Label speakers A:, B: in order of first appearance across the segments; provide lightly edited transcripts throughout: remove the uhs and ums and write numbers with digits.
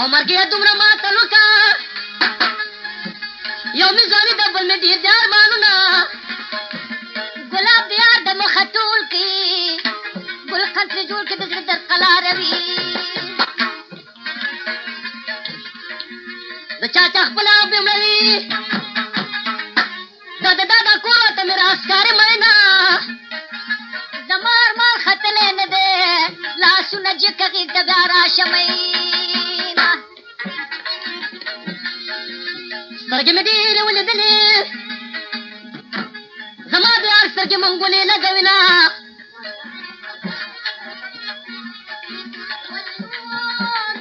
A: عمر کې دومره ماته لوکا یو می ځواني د بل می ډېر دار مانونه ګلاب یار د مخه ټول کې ګل قطر جوړ کې د زړه در قلاروي د چاچا خپل بمړوي دا کور ته مې راسکارې مینا زمار مال ختلی نه دی لاسونه جکه غېږ ته بیا راشه مینا سترګې مې ډېرې ولیدلې زما د یار سترګې منګولې لګوینه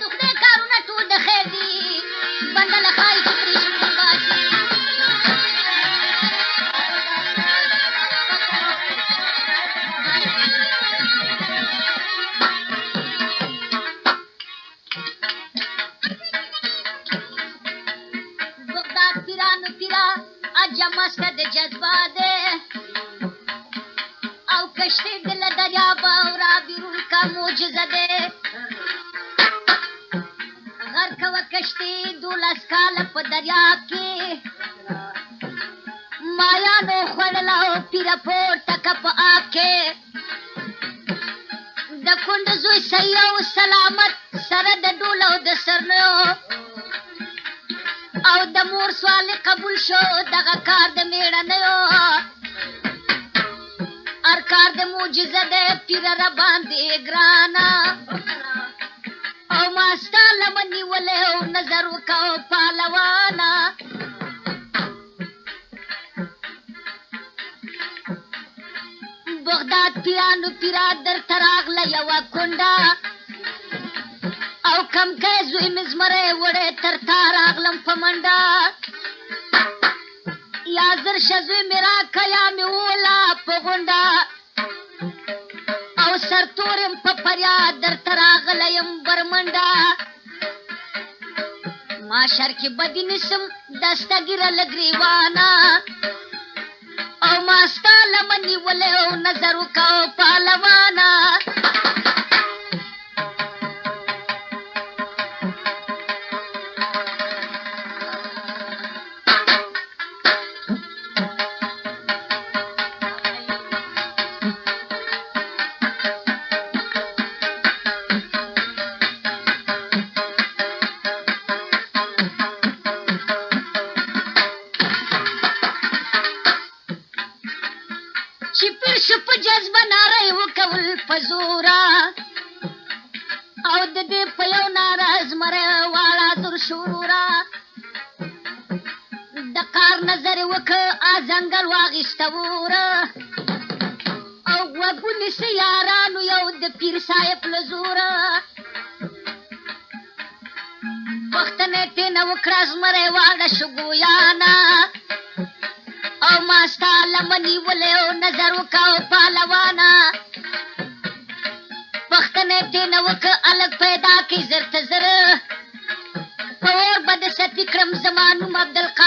A: د خدای کارونه ټول د خیر دي بنده له ښایي چې پرې شکر باسي مسته د جذبه ده او کشتۍ د له دریابه او رابیرون کا معجزه ده غر کوه کشتۍ 12 کاله په دریاب کې مایانو خوړله او پیره پورته که په آب کې د کونډ زوی صحیح او سلامت سره د ډول او د سرنیو او د مور سوال قبول شو دغه کار د میړنیو هر کار د معجزه ده پیره را باندې ګرانه او ما ستا لمن نیولی او نظر وکړو پهلوانه بغداد پیرانو پیرا درته راغله یوه کونډه او کم که زوی مې زمری وړی تر تا راغلم په منډه یا زر شه زوی مې راکه یا مې ووله په غونډه او سرتور یم په فریاد درته راغلی یم برمنډه معاشر کې بدي نیسم دسته ګیره له ګریوانه او ما ستا لمن نیولی او نظر وکړو پهلوانه چې پیر شو په جذبه ناره یې وکول په زوره او د دې په یو ناره زمری واړه در شوره د قار نظر یې وکړ ځنګل واخیسته وره او غوږونه سه یارانو یو د پیر صاحب له زوره پوښتنه یې ترېنه وکړه زمری واړه شو ګویانه او ما ستا لمن نیولی او نظر وکړو پهلوانه پوښتنه یې ترېنه وکړه هلک پیدا کړي زر ته زر په اور به د سپي کړم زما نوم عبدالقادر